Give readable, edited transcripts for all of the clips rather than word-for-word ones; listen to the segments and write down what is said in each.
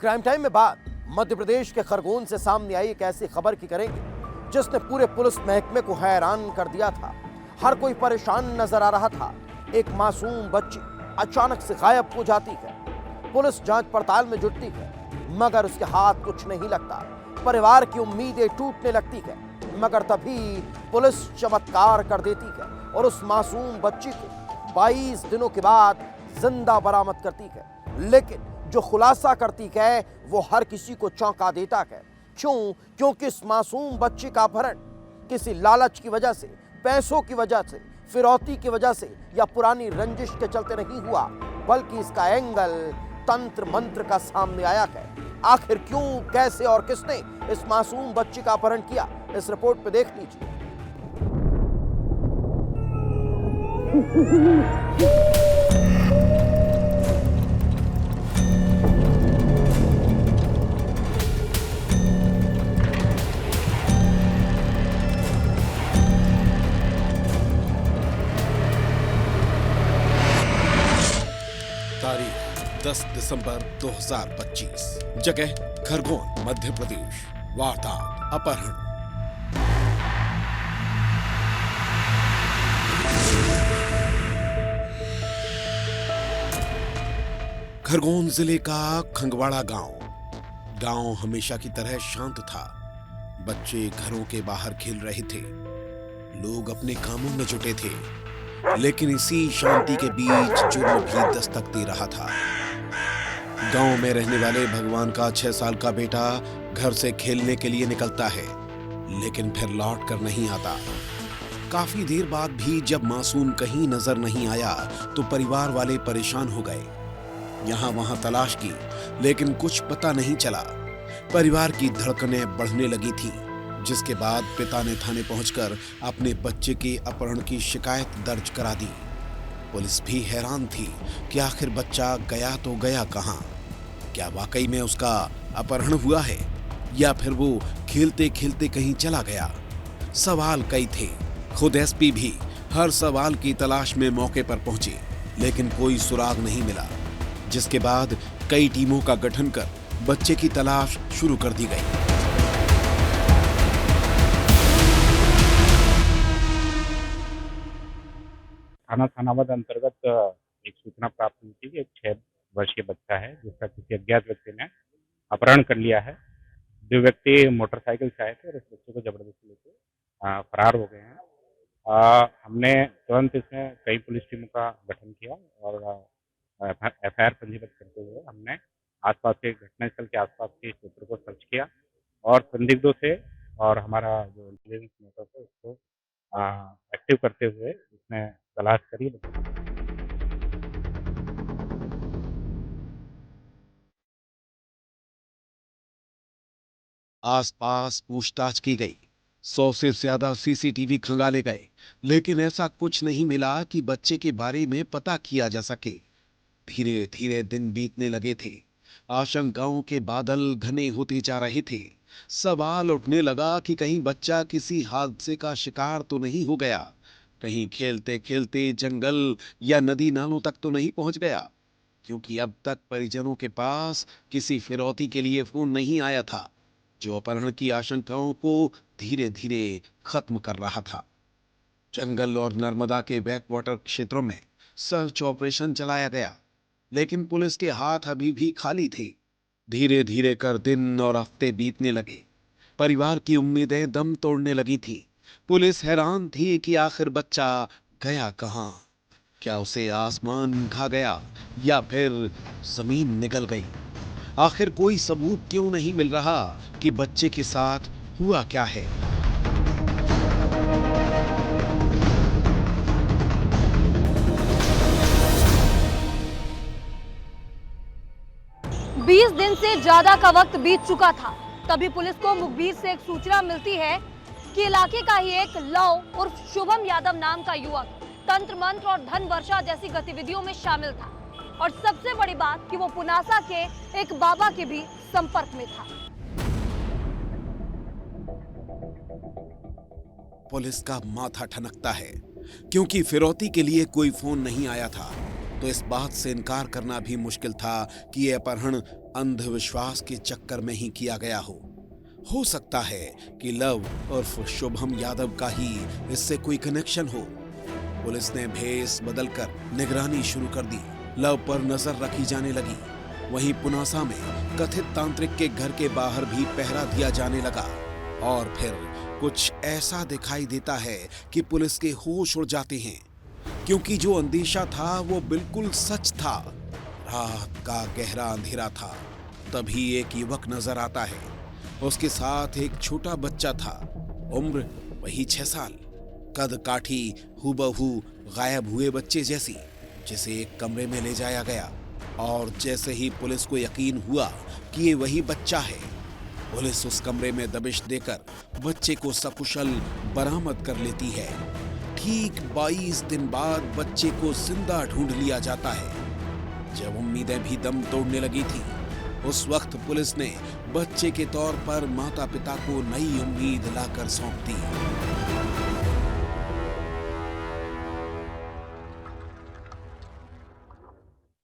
Crime time में बात मध्य प्रदेश के खरगोन से सामने आई एक ऐसी खबर की करेंगे जिसने पूरे पुलिस महकमे को हैरान कर दिया था। हर कोई परेशान नजर आ रहा था। एक मासूम बच्ची अचानक से गायब हो जाती है। पुलिस जांच पड़ताल में जुटती है मगर उसके हाथ कुछ नहीं लगता। परिवार की उम्मीदें टूटने लगती है मगर तभी पुलिस चमत्कार कर देती है और उस मासूम बच्ची को 22 दिनों के बाद जिंदा बरामद करती है। लेकिन जो खुलासा करती है वो हर किसी को चौंका देता है। क्यों? क्योंकि इस मासूम बच्ची का अपहरण किसी लालच की वजह से, पैसों की वजह से, फिरौती की वजह से या पुरानी रंजिश के चलते नहीं हुआ, बल्कि इसका एंगल तंत्र मंत्र का सामने आया है। आखिर क्यों, कैसे और किसने इस मासूम बच्ची का अपहरण किया, इस रिपोर्ट पे देख लीजिए। तारीख 10 दिसंबर 2025, जगह खरगोन, मध्य प्रदेश। वारदात अपहरण। खरगोन जिले का खंगवाड़ा गांव हमेशा की तरह शांत था। बच्चे घरों के बाहर खेल रहे थे, लोग अपने कामों में जुटे थे। लेकिन इसी शांति के बीच जुर्म भी दस्तक दे रहा था। गांव में रहने वाले भगवान का 6 साल का बेटा घर से खेलने के लिए निकलता है, लेकिन फिर लौट कर नहीं आता। काफी देर बाद भी जब मासूम कहीं नजर नहीं आया तो परिवार वाले परेशान हो गए। यहां वहां तलाश की, लेकिन कुछ पता नहीं चला। परिवार की धड़कनें बढ़ने लगी थी, जिसके बाद पिता ने थाने पहुंचकर अपने बच्चे के अपहरण की शिकायत दर्ज करा दी। पुलिस भी हैरान थी कि आखिर बच्चा गया तो गया कहां? क्या वाकई में उसका अपहरण हुआ है या फिर वो खेलते खेलते कहीं चला गया? सवाल कई थे। खुद एसपी भी हर सवाल की तलाश में मौके पर पहुंचे, लेकिन कोई सुराग नहीं मिला। जिसके बाद कई टीमों का गठन कर बच्चे की तलाश शुरू कर दी गई। थाना थानावाद अंतर्गत एक सूचना प्राप्त हुई थी कि एक 6 वर्षीय बच्चा है जिसका किसी अज्ञात व्यक्ति ने अपहरण कर लिया है। 2 व्यक्ति मोटरसाइकिल से आए थे और इस बच्चे को जबरदस्ती लेके फरार हो गए हैं। हमने तुरंत इसमें कई पुलिस टीमों का गठन किया और एफआईआर पंजीबद्ध करते हुए हमने आसपास के घटनास्थल के आसपास के क्षेत्र को सर्च किया और संदिग्धों से और हमारा जो इंटेलिजेंस नेटवर्क है उसको एक्टिव करते हुए इसमें तलाश करी। आसपास पूछताछ की गई, 100 से ज्यादा सीसीटीवी खंगाले गए, लेकिन ऐसा कुछ नहीं मिला कि बच्चे के बारे में पता किया जा सके। धीरे धीरे दिन बीतने लगे थे। आशंकाओं के बादल घने होते जा रहे थे। सवाल उठने लगा कि कहीं बच्चा किसी हादसे का शिकार तो नहीं हो गया, कहीं खेलते खेलते जंगल या नदी नालों तक तो नहीं पहुंच गया, क्योंकि अब तक परिजनों के पास किसी फिरौती के लिए फोन नहीं आया था, जो अपहरण की आशंकाओं को धीरे धीरे खत्म कर रहा था। जंगल और नर्मदा के बैकवाटर क्षेत्रों में सर्च ऑपरेशन चलाया गया, लेकिन पुलिस के हाथ अभी भी खाली थे। धीरे धीरे कर दिन और हफ्ते बीतने लगे। परिवार की उम्मीदें दम तोड़ने लगी थी। पुलिस हैरान थी कि आखिर बच्चा गया कहां? क्या उसे आसमान खा गया या फिर जमीन निगल गई? आखिर कोई सबूत क्यों नहीं मिल रहा कि बच्चे के साथ हुआ क्या है? 20 दिन से ज्यादा का वक्त बीत चुका था। तभी पुलिस को मुखबिर से एक सूचना मिलती है कि इलाके का ही एक लव उर्फ शुभम यादव नाम का युवक तंत्र मंत्र और धन वर्षा जैसी गतिविधियों में शामिल था और सबसे बड़ी बात कि वो पुनासा के एक बाबा के भी संपर्क में था। पुलिस का माथा ठनकता है, क्योंकि फिरौती के लिए कोई फोन नहीं आया था, तो इस बात से इनकार करना भी मुश्किल था कि यह अपहरण अंधविश्वास के चक्कर में ही किया गया हो सकता है कि लव उर्फ शुभम यादव का ही इससे कोई कनेक्शन हो। पुलिस ने भेस बदलकर निगरानी शुरू कर दी। लव पर नजर रखी जाने लगी। वहीं पुनासा में कथित तांत्रिक के घर के बाहर भी पहरा दिया जाने लगा। और फिर कुछ ऐसा दिखाई देता है कि पुलिस के होश उड़ जाते हैं, क्योंकि जो अंदेशा था वो बिल्कुल सच था। रात का गहरा अंधेरा था। तभी एक युवक नजर आता है। उसके साथ एक छोटा बच्चा था, उम्र वही 6 साल। कद काठी हूबहू गायब हुए बच्चे जैसी, जिसे एक कमरे में ले जाया गया। और जैसे ही पुलिस को यकीन हुआ कि ये वही बच्चा है, पुलिस उस कमरे में दबिश देकर बच्चे को सकुशल बरामद कर लेती है। ठीक 22 दिन बाद बच्चे को जिंदा ढूंढ लिया जाता है। जब उम्मीदें भी दम तोड़ने लगी थी, उस वक्त पुलिस ने बच्चे के तौर पर माता पिता को नई उम्मीद लाकर सौंप दी।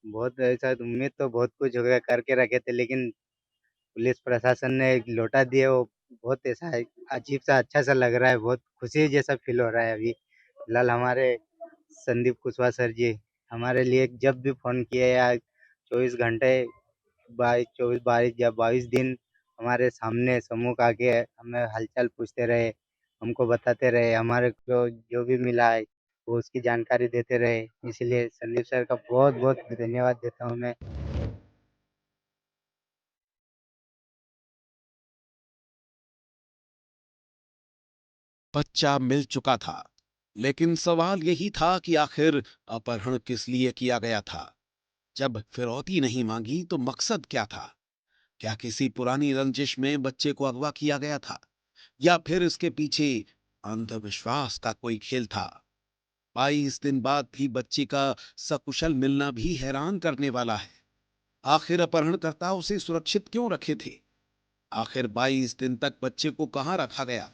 बहुत ऐसा उम्मीद तो बहुत कुछ हो गया करके रखे थे, लेकिन पुलिस प्रशासन ने लौटा दिए। वो बहुत ऐसा है, अजीब सा अच्छा सा लग रहा है। बहुत खुशी जैसा फील हो रहा है अभी फिलहाल। हमारे संदीप कुशवाहा सर जी हमारे लिए जब भी फोन किए या 24 घंटे 22 दिन हमारे सामने सम्मुख आके हमें हालचाल पूछते रहे, हमको बताते रहे, हमारे को जो भी मिला है वो उसकी जानकारी देते रहे। इसलिए संदीप सर का बहुत बहुत धन्यवाद देता हूँ मैं। बच्चा मिल चुका था, लेकिन सवाल यही था कि आखिर अपहरण किस लिए किया गया था। जब फिरौती नहीं मांगी तो मकसद क्या था? क्या किसी पुरानी रंजिश में बच्चे को अगवा किया गया था, या फिर इसके पीछे अंधविश्वास का कोई खेल था? 22 दिन बाद भी बच्चे का सकुशल मिलना भी हैरान करने वाला है। आखिर अपहरणकर्ता उसे सुरक्षित क्यों रखे थे? आखिर 22 दिन तक बच्चे को कहां रखा गया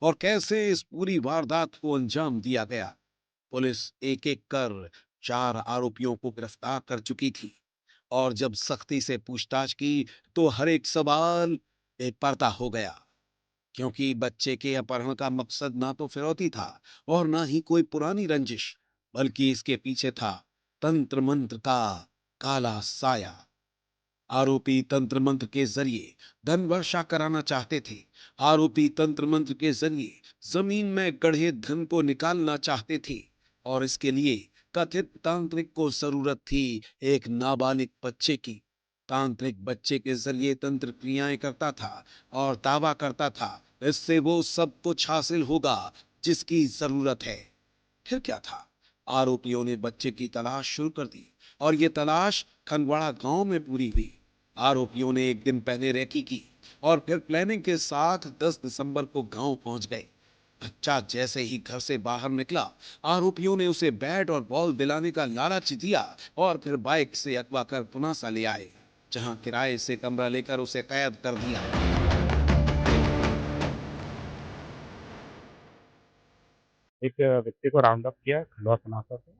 और कैसे इस पूरी वारदात को अंजाम दिया गया? पुलिस एक एक कर 4 आरोपियों को गिरफ्तार कर चुकी थी, और जब सख्ती से पूछताछ की तो हर एक सवाल बेपर्दा हो गया, क्योंकि बच्चे के अपहरण का मकसद ना तो फिरौती था और ना ही कोई पुरानी रंजिश, बल्कि इसके पीछे था तंत्र मंत्र का काला साया। आरोपी तंत्र मंत्र के जरिए धन वर्षा कराना चाहते थे। आरोपी तंत्र मंत्र के जरिए जमीन में गढ़े धन को निकालना चाहते थे, और इसके लिए कथित तांत्रिक को जरूरत थी एक नाबालिग बच्चे की। तांत्रिक बच्चे के जरिए तंत्र क्रियाएं करता था और दावा करता था इससे वो सब कुछ हासिल होगा जिसकी जरूरत है। फिर क्या था? आरोपियों ने बच्चे की तलाश शुरू कर दी, और ये तलाश खनवाड़ा गांव में पूरी हुई। आरोपियों ने एक दिन पहले रेकी की और फिर प्लानिंग के साथ 10 दिसंबर को गांव पहुंच गए। बच्चा जैसे ही घर से बाहर निकला, आरोपियों ने उसे बैट और बॉल दिलाने का लालच दिया और फिर बाइक से अगवा कर पुनासा ले आए, जहां किराए से कमरा लेकर उसे कैद कर दिया। एक व्यक्ति को राउंड अप किया खंडवा पुनासा से,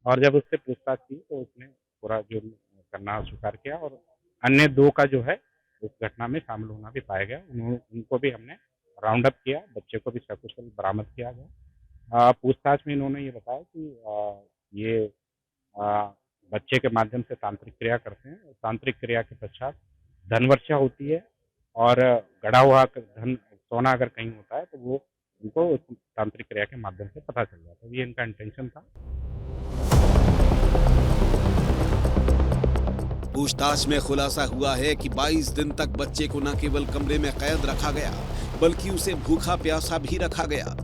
और जब उससे पूछताछ की तो उसने पूरा जुर्म करना स्वीकार किया, और अन्य 2 का जो है उस घटना में शामिल होना भी पाया गया। उनको भी हमने राउंड अप किया, बच्चे को भी सकुशल बरामद किया गया। पूछताछ में इन्होंने ये बताया कि ये अ, बच्चे के माध्यम से तांत्रिक क्रिया करते हैं। तांत्रिक क्रिया के पश्चात धनवर्षा होती है, और गड़ा हुआ धन सोना अगर कहीं होता है तो वो उनको उस तांत्रिक क्रिया के माध्यम से पता चल जाता है। ये इनका इंटेंशन था। पूछताछ में खुलासा हुआ है कि 22 दिन तक बच्चे को न केवल कमरे में कैद रखा गया, बल्कि उसे भूखा प्यासा भी रखा गया।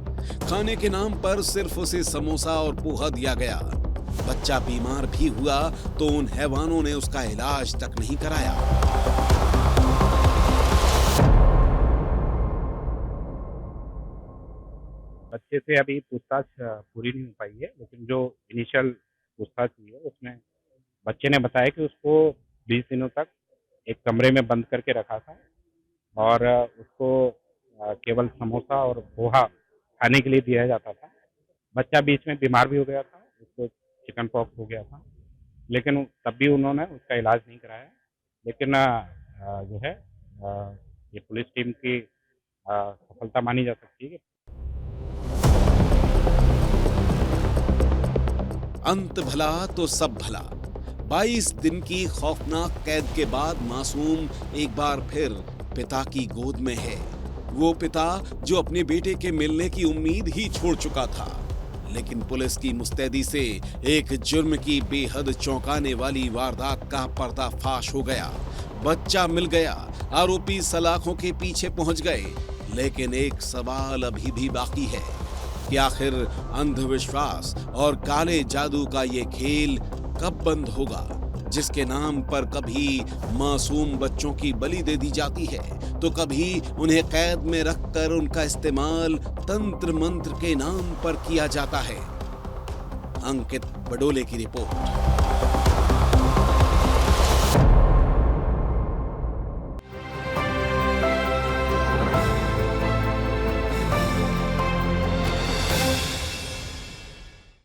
खाने के नाम पर सिर्फ उसे समोसा और पोहा दिया गया। बच्चा बीमार भी हुआ तो उन हैवानों ने उसका इलाज तक नहीं कराया। बच्चे से अभी पूछताछ पूरी नहीं हो पाई है, लेकिन जो इनिशियल पूछताछ हुई है उसमें बच्चे ने बताया कि उसको 20 दिनों तक एक कमरे में बंद करके रखा था, और उसको केवल समोसा और पोहा खाने के लिए दिया जाता था। बच्चा बीच में बीमार भी हो गया था, उसको चिकन पॉक्स हो गया था, लेकिन तब भी उन्होंने उसका इलाज नहीं कराया। लेकिन जो है ये पुलिस टीम की सफलता मानी जा सकती है। अंत भला तो सब भला। 22 दिन की खौफनाक कैद के बाद मासूम एक बार फिर पिता की गोद में है। वो पिता जो अपने बेटे के मिलने की उम्मीद ही छोड़ चुका था। लेकिन पुलिस की मुस्तैदी से एक जुर्म की बेहद चौंकाने वाली वारदात का पर्दाफाश हो गया। बच्चा मिल गया, आरोपी सलाखों के पीछे पहुंच गए। लेकिन एक सवाल अभी भी बाकी है कि आखिर अंधविश्वास और काले जादू का ये खेल कब बंद होगा, जिसके नाम पर कभी मासूम बच्चों की बलि दे दी जाती है तो कभी उन्हें कैद में रखकर उनका इस्तेमाल तंत्र मंत्र के नाम पर किया जाता है। अंकित बडोले की रिपोर्ट।